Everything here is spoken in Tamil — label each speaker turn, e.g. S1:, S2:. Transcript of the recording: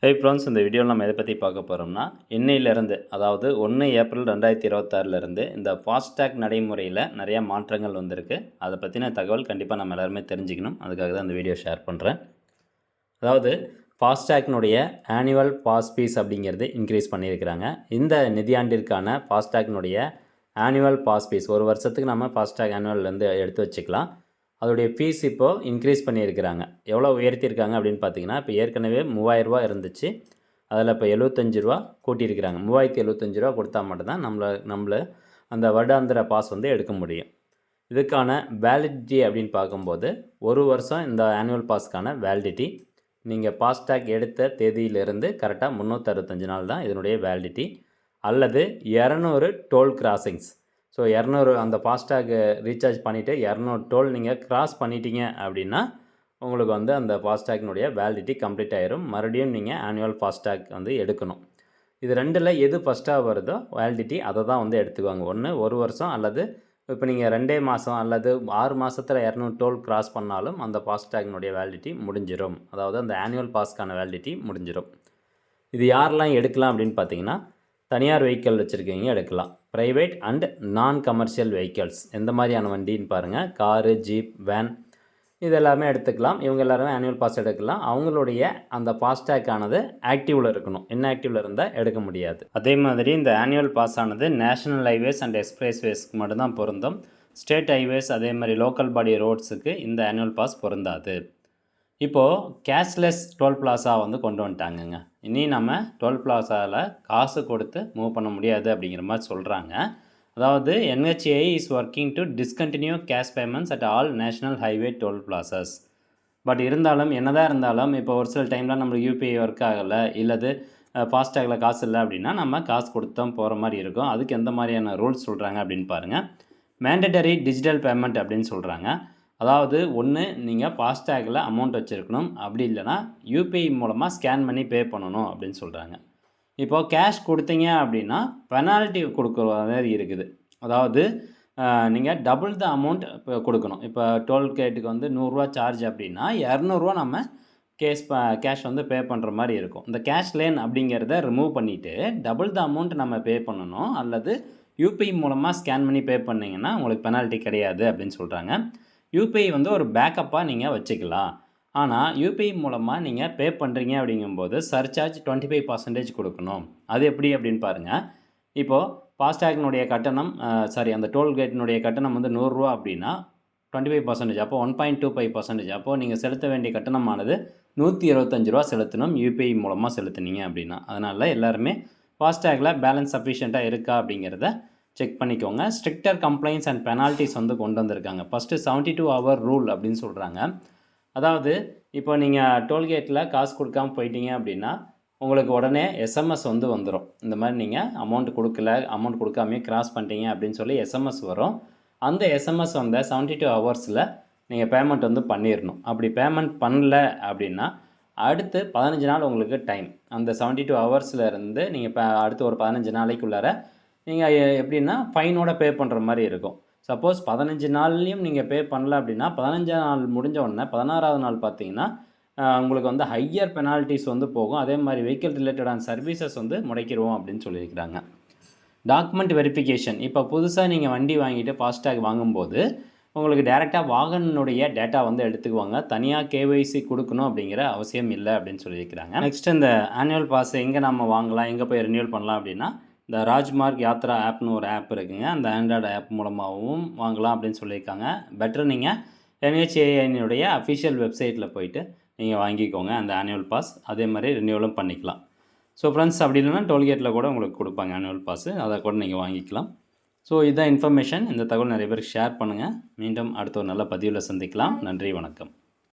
S1: ஃப்ரெண்ட்ஸ், இந்த வீடியோவில் நம்ம எதை பற்றி பார்க்க போகிறோம்னா, இன்னையிலேருந்து அதாவது 1 ஏப்ரல் 2026 இந்த ஃபாஸ்டேக் நடைமுறையில் நிறையா மாற்றங்கள் வந்திருக்கு. அதை பற்றின தகவல் கண்டிப்பாக நம்ம எல்லாருமே தெரிஞ்சுக்கணும். அதுக்காக தான் இந்த வீடியோ ஷேர் பண்ணுறேன். அதாவது ஃபாஸ்டேக்னுடைய ஆனுவல் பாஸ் ஃபீஸ் அப்படிங்கிறது இன்க்ரீஸ் பண்ணியிருக்கிறாங்க. இந்த நிதியாண்டிற்கான ஃபாஸ்டேக்னுடைய ஆனுவல் பாஸ் ஃபீஸ் ஒரு வருஷத்துக்கு நம்ம ஃபாஸ்டேக் ஆனுவல்லேருந்து எடுத்து வச்சுக்கலாம். அதோடைய ஃபீஸ் இப்போது இன்க்ரீஸ் பண்ணியிருக்கிறாங்க. எவ்வளோ உயர்த்தியிருக்காங்க அப்படின்னு பார்த்தீங்கன்னா, இப்போ ஏற்கனவே ரூ. 3000 இருந்துச்சு. அதில் இப்போ ரூ. 75 கூட்டியிருக்கிறாங்க. ரூ. 3075 கொடுத்தா மட்டும்தான் நம்மள அந்த வருடாந்திர பாஸ் வந்து எடுக்க முடியும். இதுக்கான வேலிடிட்டி அப்படின்னு பார்க்கும்போது, ஒரு வருஷம் இந்த ஆனுவல் பாஸ்க்கான வேலிடிட்டி. நீங்கள் ஃபாஸ்டேக் எடுத்த தேதியிலிருந்து கரெக்டாக 365 நாள் தான் இதனுடைய வேலிடிட்டி. அல்லது 200 டோல் கிராசிங்ஸ். ஸோ 200 அந்த ஃபாஸ்டேக் ரீசார்ஜ் பண்ணிவிட்டு 200 டோல் நீங்கள் கிராஸ் பண்ணிட்டீங்க அப்படின்னா உங்களுக்கு வந்து அந்த ஃபாஸ்டேக்னுடைய வேலிடிட்டி கம்ப்ளீட் ஆயிரும். மறுபடியும் நீங்கள் ஆனுவல் ஃபாஸ்டேக் வந்து எடுக்கணும். இது ரெண்டில் எது ஃபஸ்ட்டாக வருதோ வேலிடிட்டி அதை தான் வந்து எடுத்துக்குவாங்க. ஒன்று ஒரு வருஷம், அல்லது இப்போ நீங்கள் 2 மாதம் அல்லது 6 மாதத்தில் 200 டோல் கிராஸ் பண்ணாலும் அந்த ஃபாஸ்டேக்னுடைய வேலிடிட்டி முடிஞ்சிடும். அதாவது அந்த ஆனுவல் பாஸ்க்கான வேலிடிட்டி முடிஞ்சிடும். இது யாரெல்லாம் எடுக்கலாம் அப்படின்னு பார்த்தீங்கன்னா, தனியார் வெஹிக்கிள் வச்சுருக்கீங்க எடுக்கலாம். ப்ரைவேட் அண்ட் நான் கமர்ஷியல் வெஹிக்கிள்ஸ் எந்த மாதிரியான வண்டின்னு பாருங்கள். காரு, ஜீப், வேன் இது எல்லாமே எடுத்துக்கலாம். இவங்க எல்லாருமே ஆனுவல் பாஸ் எடுக்கலாம். அவங்களுடைய அந்த ஃபாஸ்டேக் ஆனது ஆக்டிவில் இருக்கணும். இன்ஆக்டிவில் இருந்தால் எடுக்க முடியாது. அதே மாதிரி இந்த ஆனுவல் பாஸ் ஆனது நேஷனல் ஹைவேஸ் அண்ட் எக்ஸ்பிரஸ்வேஸ்க்கு மட்டும்தான் பொருந்தும். ஸ்டேட் ஹைவேஸ் அதே மாதிரி லோக்கல் பாடி ரோட்ஸுக்கு இந்த ஆனுவல் பாஸ் பொருந்தாது. இப்போது கேஷ்லெஸ் டோல் பிளாஸா வந்து கொண்டு வந்துட்டாங்கங்க. இனி நம்ம டோல் பிளாஸாவில் காசு கொடுத்து மூவ் பண்ண முடியாது அப்படிங்கிற மாதிரி சொல்கிறாங்க. அதாவது NHAI is working to discontinue cash payments at all national highway toll plazas. But இருந்தாலும் என்னதான் இருந்தாலும் இப்போ ஒரு சில டைமில் நம்மளுக்கு UPI ஒர்க் ஆகலை, இல்லது ஃபாஸ்டேக்கில் காசு இல்லை அப்படின்னா நம்ம காசு கொடுத்தோம் போகிற மாதிரி இருக்கும். அதுக்கு எந்த மாதிரியான ரூல்ஸ் சொல்கிறாங்க அப்படின்னு பாருங்கள். மேண்டட்டரி டிஜிட்டல் பேமெண்ட் அப்படின்னு சொல்கிறாங்க. அதாவது ஒன்று நீங்கள் ஃபாஸ்டேக்கில் அமௌண்ட் வச்சுருக்கணும், அப்படி இல்லைனா UPI மூலமாக ஸ்கேன் பண்ணி பே பண்ணணும் அப்படின்னு சொல்கிறாங்க. இப்போது கேஷ் கொடுத்தீங்க அப்படின்னா பெனால்ட்டி கொடுக்குற மாதிரி இருக்குது. அதாவது நீங்கள் டபுள் த அமௌண்ட் இப்போ கொடுக்கணும். இப்போ டோல்கேட்டுக்கு வந்து 100 சார்ஜ் அப்படின்னா 200 நம்ம கேஷ் வந்து பே பண்ணுற மாதிரி இருக்கும். இந்த கேஷ் லேன் அப்படிங்கிறத ரிமூவ் பண்ணிவிட்டு டபுள் த அமௌண்ட் நம்ம பே பண்ணணும், அல்லது UPI மூலமாக ஸ்கேன் பண்ணி பே பண்ணிங்கன்னா உங்களுக்கு பெனால்ட்டி கிடையாது அப்படின்னு சொல்கிறாங்க. UPI வந்து ஒரு பேக்கப்பாக நீங்கள் வச்சுக்கலாம். ஆனால் UPI மூலமாக நீங்கள் பே பண்ணுறீங்க அப்படிங்கும்போது சர்சார்ஜ் 25% கொடுக்கணும். அது எப்படி அப்படின்னு பாருங்கள். இப்போது ஃபாஸ்டேக்னுடைய கட்டணம் அந்த டோல்கேட்டினுடைய கட்டணம் வந்து 100 அப்படின்னா 25%, அப்போ 1.25%. அப்போது நீங்கள் செலுத்த வேண்டிய கட்டணமானது 125 செலுத்தணும் UPI மூலமாக செலுத்துனீங்க அப்படின்னா. அதனால் எல்லாருமே ஃபாஸ்டேக்கில் பேலன்ஸ் சஃபிஷியண்ட்டாக இருக்கா அப்படிங்கிறத செக் பண்ணிக்கோங்க. ஸ்ட்ரிக்டர் கம்ப்ளைண்ட்ஸ் அண்ட் பெனால்ட்டிஸ் வந்து கொண்டு வந்திருக்காங்க. ஃபஸ்ட்டு 72 hour ரூல் அப்படின்னு சொல்கிறாங்க. அதாவது இப்போ நீங்கள் டோல்கேட்டில் காசு கொடுக்காமல் போயிட்டீங்க அப்படின்னா உங்களுக்கு உடனே SMS வந்து வந்துடும். இந்த மாதிரி நீங்கள் அமௌண்ட் கொடுக்காமே கிராஸ் பண்ணிட்டீங்க அப்படின்னு சொல்லி SMS வரும். அந்த SMS வந்து 72 hours நீங்கள் பேமெண்ட் வந்து பண்ணிடணும். அப்படி பேமெண்ட் பண்ணல அப்படின்னா அடுத்து 15 நாள் உங்களுக்கு டைம். அந்த 72 hours இருந்து நீங்கள் அடுத்து ஒரு 15 நாளைக்குள்ளார நீங்கள் எப்படின்னா ஃபைனோட பே பண்ணுற மாதிரி இருக்கும். சப்போஸ் 15 நாள்லேயும் நீங்கள் பே பண்ணல அப்படின்னா 15ஆம் நாள் முடிஞ்ச உடனே 16ஆவது நாள் பார்த்தீங்கன்னா உங்களுக்கு வந்து ஹையர் பெனால்ட்டிஸ் வந்து போகும். அதே மாதிரி வெஹிக்கிள் ரிலேட்டடான சர்வீசஸ் வந்து முடக்கிடுவோம் அப்படின்னு சொல்லியிருக்கிறாங்க. Document verification. இப்போ புதுசாக நீங்கள் வண்டி வாங்கிட்டு ஃபாஸ்டேக் வாங்கும்போது உங்களுக்கு டேரெக்டாக வாகனுடைய டேட்டா வந்து எடுத்துக்குவாங்க. தனியாக KYC கொடுக்கணும் அப்படிங்கிற அவசியம் இல்லை அப்படின்னு சொல்லியிருக்கிறாங்க. நெக்ஸ்ட் இந்த ஆனுவல் பாஸ் எங்கே நம்ம வாங்கலாம், எங்கே போய் ரினியூவல் பண்ணலாம் அப்படின்னா இந்த ராஜ்மார்க் யாத்ரா ஆப்னு ஒரு ஆப் இருக்குங்க. அந்த ஆண்ட்ராய்டு ஆப் மூலமாகவும் வாங்கலாம் அப்படின்னு சொல்லியிருக்காங்க. பெட்டர் நீங்கள் NHAIனுடைய அஃபிஷியல் வெப்சைட்டில் போயிட்டு நீங்கள் வாங்கிக்கோங்க அந்த ஆனுவல் பாஸ். அதே மாதிரி ரினியூவலும் பண்ணிக்கலாம். ஸோ ஃப்ரெண்ட்ஸ், அப்படி இல்லைன்னா டோல்கேட்டில் கூட உங்களுக்கு கொடுப்பாங்க ஆனுவல் பாஸு, அதை கூட நீங்கள் வாங்கிக்கலாம். ஸோ இதுதான் இன்ஃபர்மேஷன். இந்த தகவல் நிறைய பேருக்கு ஷேர் பண்ணுங்கள். மீண்டும் அடுத்த ஒரு நல்ல பதிவில் சந்திக்கலாம். நன்றி, வணக்கம்.